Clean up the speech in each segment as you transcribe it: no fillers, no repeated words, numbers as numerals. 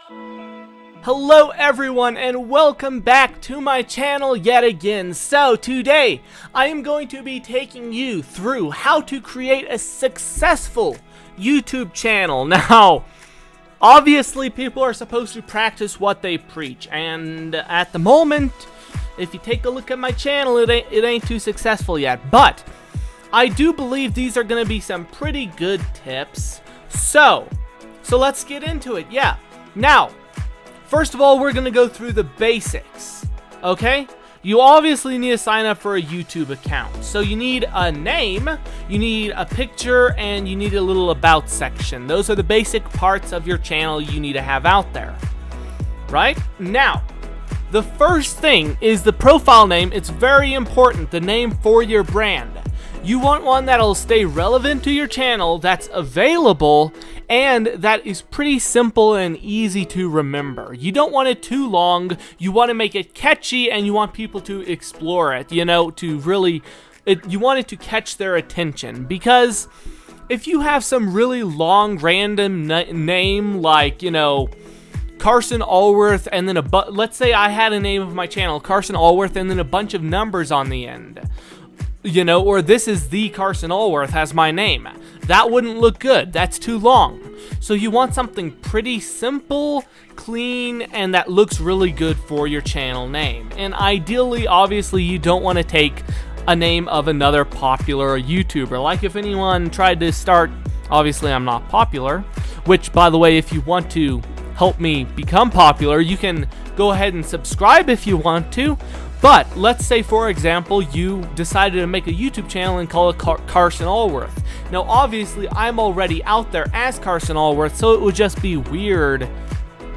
Hello everyone and welcome back to my channel yet again. So today I am going to be taking you through how to create a successful YouTube channel. Now, obviously people are supposed to practice what they preach, and at the moment, if you take a look at my channel, it ain't too successful yet. But I do believe these are going to be some pretty good tips. So let's get into it. Yeah. Now, first of all, we're going to go through the basics, okay? You obviously need to sign up for a YouTube account. So you need a name, you need a picture, and you need a little about section. Those are the basic parts of your channel you need to have out there, right? Now, the first thing is the profile name. It's very important, the name for your brand. You want one that'll stay relevant to your channel, that's available, and that is pretty simple and easy to remember. You don't want it too long, you want to make it catchy, and you want people to explore it, you know, to really, you want it to catch their attention. Because if you have some really long random name like, you know, Carson Alworth, and then let's say I had a name of my channel, Carson Alworth, and then a bunch of numbers on the end, you know, or this is the Carson Alworth as my name. That wouldn't look good. That's too long. So you want something pretty simple, clean, and that looks really good for your channel name. And ideally, obviously, you don't want to take a name of another popular YouTuber. Like if anyone tried to start, obviously I'm not popular, which, by the way, if you want to help me become popular, you can go ahead and subscribe if you want to. But let's say, for example, you decided to make a YouTube channel and call it Carson Alworth. Now, obviously, I'm already out there as Carson Alworth, so it would just be weird,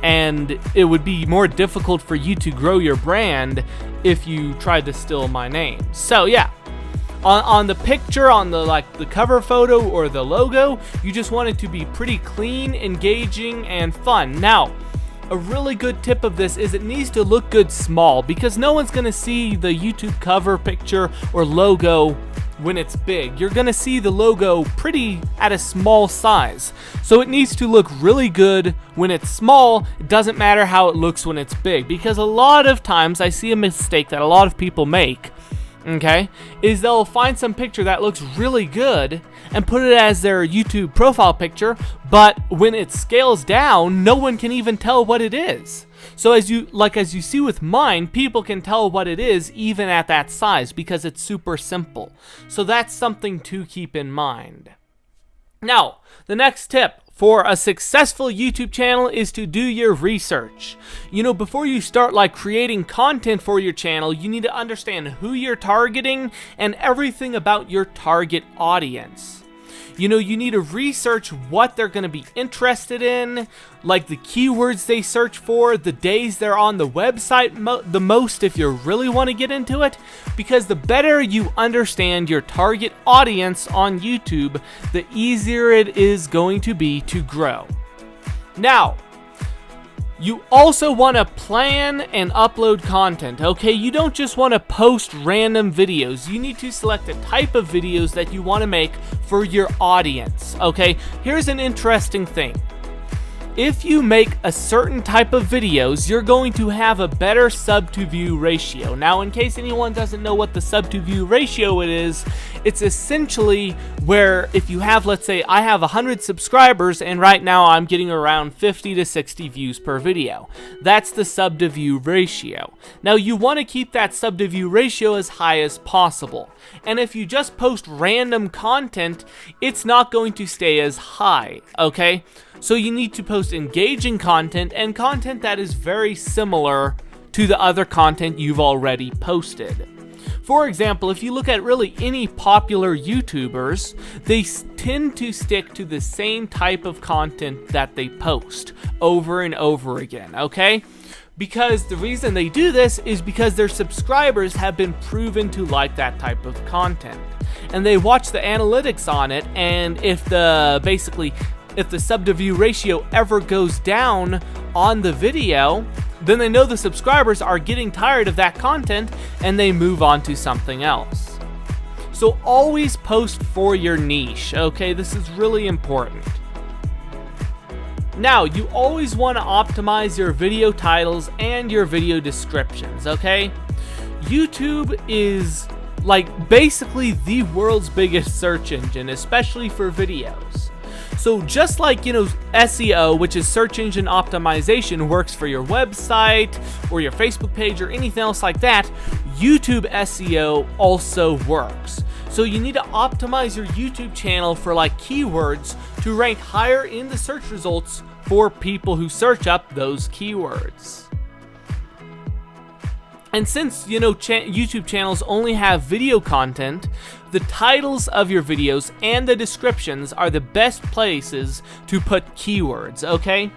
and it would be more difficult for you to grow your brand if you tried to steal my name. So, yeah. On the picture, on the cover photo or the logo, you just want it to be pretty clean, engaging, and fun. Now, a really good tip of this is it needs to look good small, because no one's going to see the YouTube cover picture or logo when it's big. You're going to see the logo pretty at a small size. So it needs to look really good when it's small. It doesn't matter how it looks when it's big, because a lot of times I see a mistake that a lot of people make, okay, is they'll find some picture that looks really good and put it as their YouTube profile picture, but when it scales down, no one can even tell what it is. So as you see with mine, people can tell what it is even at that size because it's super simple. So that's something to keep in mind. Now, the next tip for a successful YouTube channel is to do your research. You know, before you start creating content for your channel, you need to understand who you're targeting and everything about your target audience. You know, you need to research what they're going to be interested in, like the keywords they search for, the days they're on the website the most if you really want to get into it, because the better you understand your target audience on YouTube, the easier it is going to be to grow. Now, you also want to plan and upload content, okay? You don't just want to post random videos. You need to select the type of videos that you want to make for your audience, okay? Here's an interesting thing. If you make a certain type of videos, you're going to have a better sub-to-view ratio. Now, in case anyone doesn't know what the sub-to-view ratio is, it's essentially where if you have, let's say, I have 100 subscribers, and right now I'm getting around 50 to 60 views per video. That's the sub-to-view ratio. Now, you want to keep that sub-to-view ratio as high as possible. And if you just post random content, it's not going to stay as high, okay? So you need to post engaging content and content that is very similar to the other content you've already posted. For example, if you look at really any popular YouTubers, they tend to stick to the same type of content that they post over and over again, okay? Because the reason they do this is because their subscribers have been proven to like that type of content. And they watch the analytics on it, and if the sub-to-view ratio ever goes down on the video, then they know the subscribers are getting tired of that content and they move on to something else. So always post for your niche, okay? This is really important. Now, you always want to optimize your video titles and your video descriptions, okay? YouTube is like basically the world's biggest search engine, especially for videos. So just like, SEO, which is search engine optimization, works for your website or your Facebook page or anything else like that, YouTube SEO also works. So you need to optimize your YouTube channel for like keywords to rank higher in the search results for people who search up those keywords. And since, YouTube channels only have video content, the titles of your videos and the descriptions are the best places to put keywords, okay?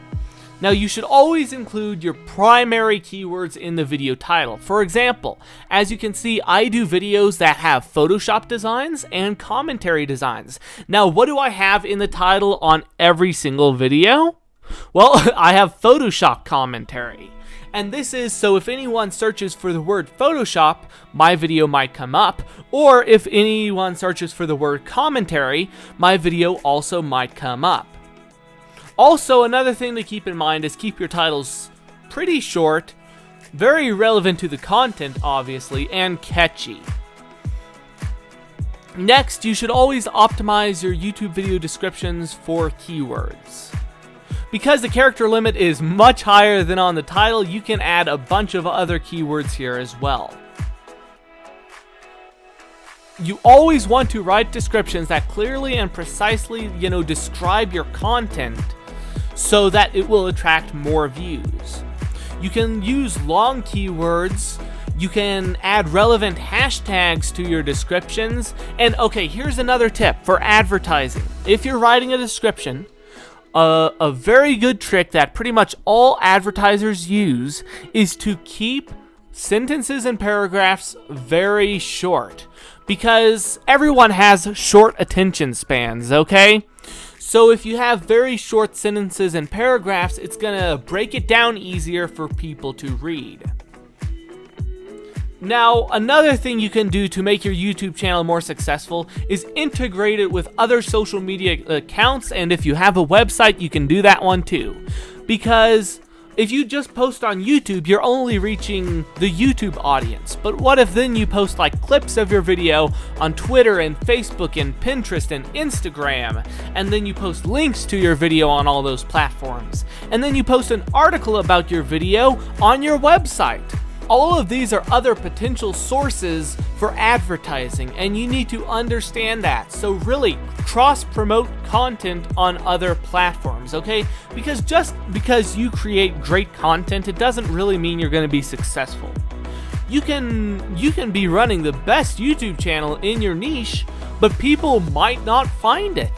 Now, you should always include your primary keywords in the video title. For example, as you can see, I do videos that have Photoshop designs and commentary designs. Now, what do I have in the title on every single video? Well, I have Photoshop commentary. And this is so if anyone searches for the word Photoshop, my video might come up. Or if anyone searches for the word commentary, my video also might come up. Also, another thing to keep in mind is keep your titles pretty short, very relevant to the content, obviously, and catchy. Next, you should always optimize your YouTube video descriptions for keywords. Because the character limit is much higher than on the title, you can add a bunch of other keywords here as well. You always want to write descriptions that clearly and precisely, describe your content so that it will attract more views. You can use long keywords. You can add relevant hashtags to your descriptions. And okay, here's another tip for advertising. If you're writing a description, a very good trick that pretty much all advertisers use is to keep sentences and paragraphs very short, because everyone has short attention spans, okay? So if you have very short sentences and paragraphs, it's gonna break it down easier for people to read. Now, another thing you can do to make your YouTube channel more successful is integrate it with other social media accounts, and if you have a website, you can do that one too. Because if you just post on YouTube, you're only reaching the YouTube audience. But what if then you post like clips of your video on Twitter and Facebook and Pinterest and Instagram, and then you post links to your video on all those platforms, and then you post an article about your video on your website? All of these are other potential sources for advertising, and you need to understand that. So really, cross-promote content on other platforms, okay? Because just because you create great content, it doesn't really mean you're going to be successful. You can be running the best YouTube channel in your niche, but people might not find it,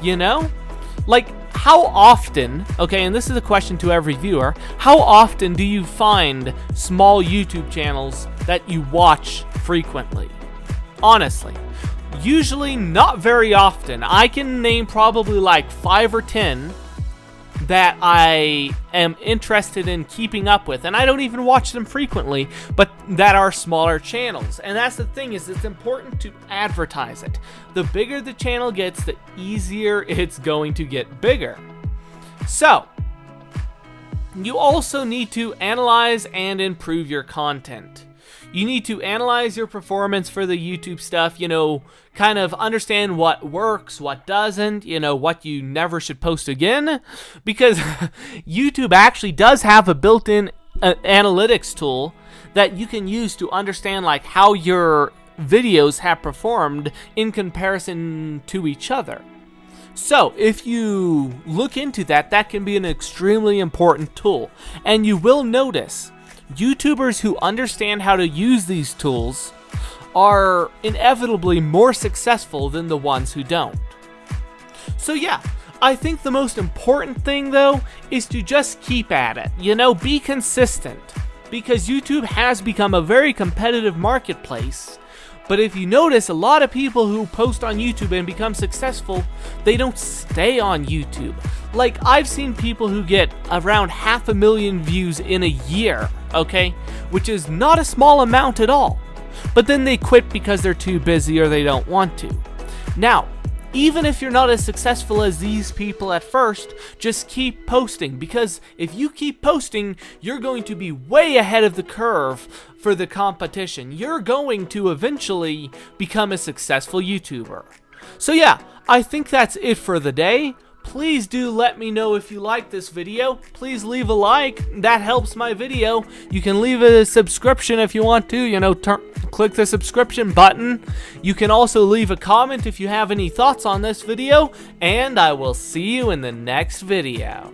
Like, how often, okay, and this is a question to every viewer, how often do you find small YouTube channels that you watch frequently? Honestly, usually not very often. I can name probably like 5 or 10 that I am interested in keeping up with, and I don't even watch them frequently, but that are smaller channels. And that's the thing, is it's important to advertise it. The bigger the channel gets, the easier it's going to get bigger. So, you also need to analyze and improve your content. You need to analyze your performance for the YouTube stuff, kind of understand what works, what doesn't, what you never should post again, because YouTube actually does have a built-in analytics tool that you can use to understand like how your videos have performed in comparison to each other. So, if you look into that, that can be an extremely important tool, and you will notice YouTubers who understand how to use these tools are inevitably more successful than the ones who don't. So yeah, I think the most important thing though is to just keep at it, be consistent, because YouTube has become a very competitive marketplace. But if you notice, a lot of people who post on YouTube and become successful, they don't stay on YouTube. Like, I've seen people who get around 500,000 views in a year, okay? Which is not a small amount at all. But then they quit because they're too busy or they don't want to. Now, Even if you're not as successful as these people at first, just keep posting, because if you keep posting, you're going to be way ahead of the curve for the competition. You're going to eventually become a successful YouTuber. So yeah, I think that's it for the day. Please do let me know if you like this video. Please leave a like. That helps my video. You can leave a subscription if you want to. Click the subscription button. You can also leave a comment if you have any thoughts on this video. And I will see you in the next video.